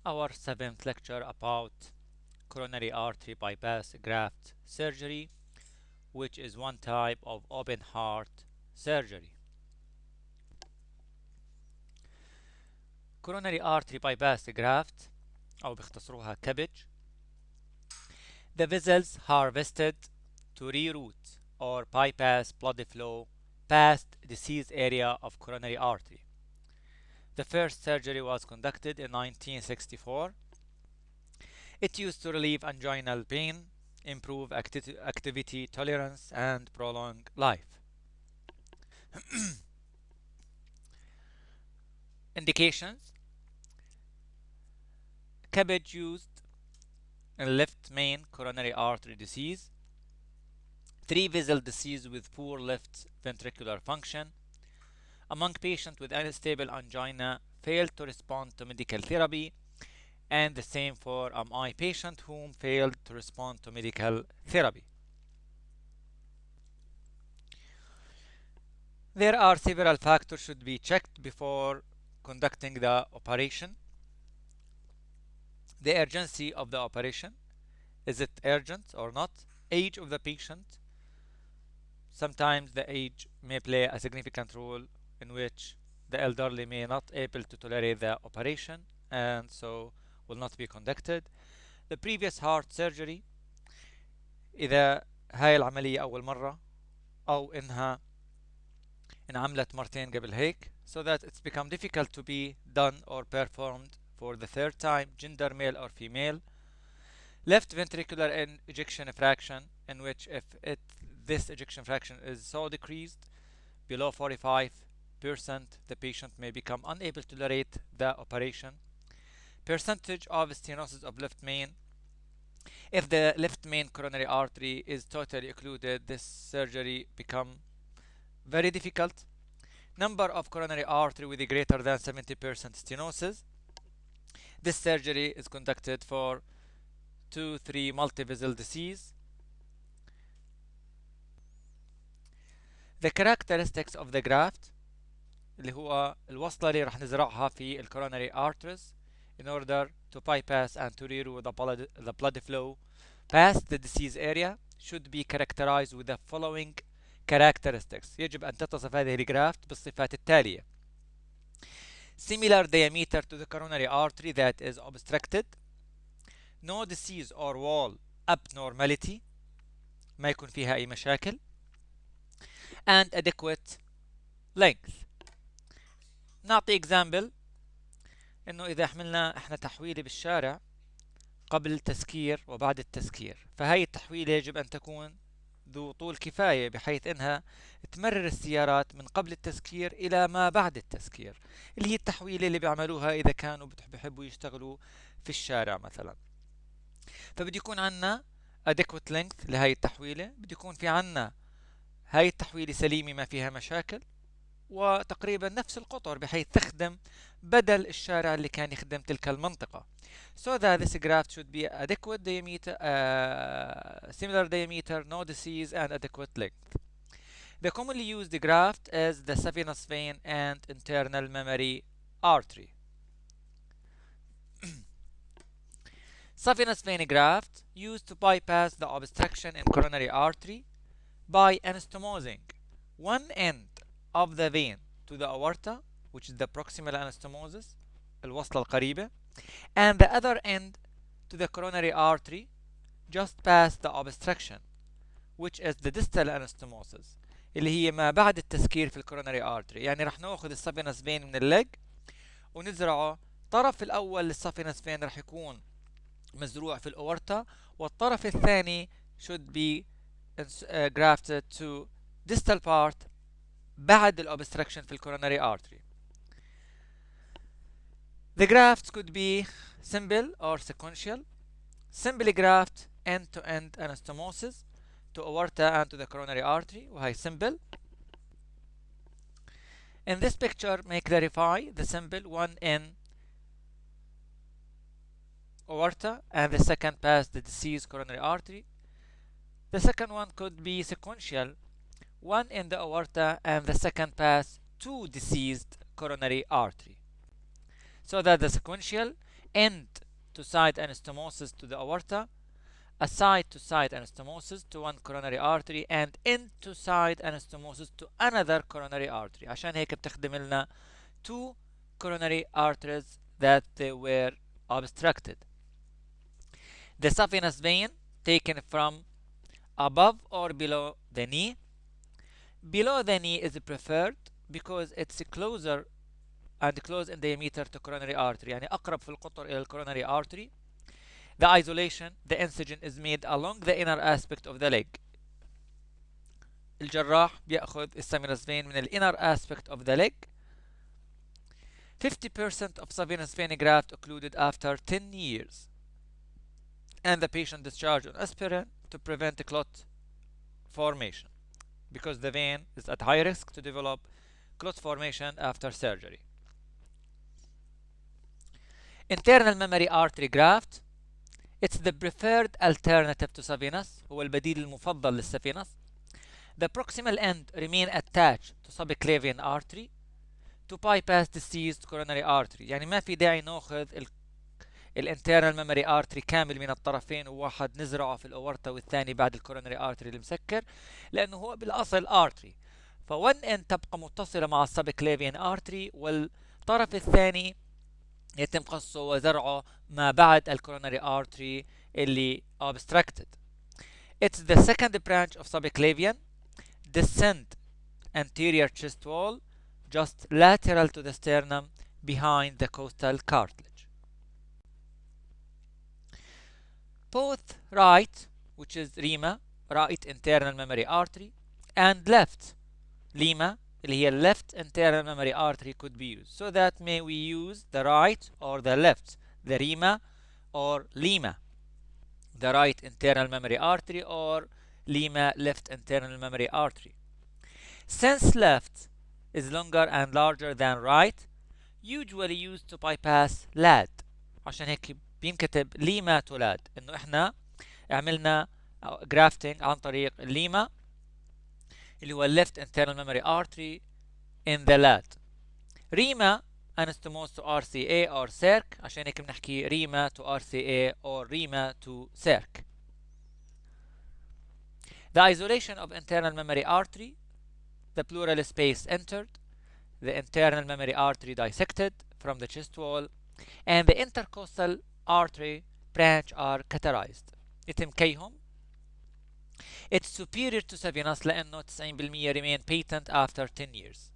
Our seventh lecture about coronary artery bypass graft surgery, which is one type of open heart surgery. coronary artery bypass graft أو بيختصروها CABG. The vessels harvested to reroute or bypass blood flow past disease area of coronary artery. The first surgery was conducted in 1964. It used to relieve anginal pain, improve activity tolerance, and prolong life. Indications: CABG used in left main coronary artery disease, 3 vessel disease with poor left ventricular function, among patients with unstable angina failed to respond to medical therapy, and the same for MI patient whom failed to respond to medical therapy. There are several factors should be checked before conducting the operation. The urgency of the operation, is it urgent or not? Age of the patient, sometimes the age may play a significant role in which the elderly may not able to tolerate the operation and so will not be conducted. The previous heart surgery، إذا هاي العملية أول مرة أو إنها انعملت مرتين قبل هيك، so that it's become difficult to be done or performed for the third time, gender male or female. Left ventricular ejection fraction, in which if this ejection fraction is so decreased below 45%, the patient may become unable to tolerate the operation. Percentage of stenosis of left main. If the left main coronary artery is totally occluded, this surgery become very difficult. Number of coronary artery with a greater than 70% stenosis. This surgery is conducted for 2-3 multivessel disease. The characteristics of the graft اللي هو الوصلة اللي راح نزرعها في coronary arteries in order to bypass and to reroute the blood flow past the disease area should be characterized with the following characteristics. يجب أن تتصف هذه الجرافت بالصفات التالية: similar diameter to the coronary artery that is obstructed, no disease or wall abnormality، ما يكون فيها أي مشاكل، and adequate length. نعطي example إنه إذا حملنا إحنا تحويلة بالشارع قبل التسكير وبعد التسكير، فهي التحويلة يجب أن تكون ذو طول كفاية بحيث إنها تمرر السيارات من قبل التسكير إلى ما بعد التسكير، اللي هي التحويلة اللي بيعملوها إذا كانوا بيحبوا يشتغلوا في الشارع مثلا. فبده يكون عنا adequate length لهي التحويلة، بده يكون في عنا هاي التحويلة سليمة ما فيها مشاكل وتقريبا نفس القطر بحيث تخدم بدل الشارع اللي كان يخدم تلك المنطقة. So that this graft should be adequate diameter, similar diameter, no disease, and adequate length. The commonly used graft is the saphenous vein and internal mammary artery. Saphenous vein graft used to bypass the obstruction in coronary artery by anastomosing one end of the vein to the aorta, which is the proximal anastomosis الوصلة القريبة, and the other end to the coronary artery just past the obstruction, which is the distal anastomosis اللي هي ما بعد التسكير في الكوروناري artery. يعني راح ناخذ السافينس فين من الليج ونزرعه. الطرف الاول للسافينس فين راح يكون مزروع في الاورتا، والطرف الثاني should be grafted to distal part بعد الobstruction في الcoronary artery. The grafts could be simple or sequential. Simple graft end-to-end anastomosis to aorta and to the coronary artery وهي simple. In this picture may clarify the simple one in aorta and the second past the diseased coronary artery. The second one could be sequential, one in the aorta and the second pass two diseased coronary artery. So that the sequential end-to-side anastomosis to the aorta, a side-to-side anastomosis to one coronary artery, and end-to-side anastomosis to another coronary artery. عشان هيك بتخدم لنا two coronary arteries that they were obstructed. The saphenous vein taken from above or below the knee. Below the knee is preferred because it's closer and close in diameter to coronary artery، يعني أقرب في القطر إلى coronary artery. The isolation, the incision is made along the inner aspect of the leg. الجراح بيأخذ السافينس vein من inner aspect of the leg. 50% of saphenous vein graft occluded after 10 years. And the patient discharged on aspirin to prevent clot formation, because the vein is at high risk to develop clot formation after surgery. Internal mammary artery graft, it's the preferred alternative to saphenous، هو البديل المفضل للسافينس. The proximal end remain attached to subclavian artery to bypass diseased coronary artery، يعني ما في داعي ناخذ الانترنال ميموري ارتري كامل من الطرفين وواحد نزرعه في الاورتا والثاني بعد الكورونري ارتري المسكر، لانه هو بالاصل ارتري، فون ان تبقى متصله مع السبكليفيان ارتري والطرف الثاني يتم قصه وزرعه ما بعد الكورونري ارتري اللي obstructed. It's the second branch of subclavian, descend anterior chest wall just lateral to the sternum behind the costal cartilage. Both right, which is RIMA, right internal mammary artery, and left, LIMA, اللي هي left internal mammary artery could be used. So that may we use the right or the left, the RIMA or LIMA, the right internal mammary artery or LIMA left internal mammary artery. Since left is longer and larger than right, usually used to bypass LAD. عشان هيك بينكتب ليما تولاد، انه احنا عملنا grafting عن طريق الليما اللي هو left internal memory artery in the LAD. ريما anastomosis to RCA or CIRC، عشان هيك بنحكي ريما to RCA or ريما to CIRC. The isolation of internal memory artery, the pleural space entered, the internal memory artery dissected from the chest wall, and the intercostal artery branch are cauterized. يتم كيهم. It's superior to saphenous لأنه 90% remain patent after 10 years.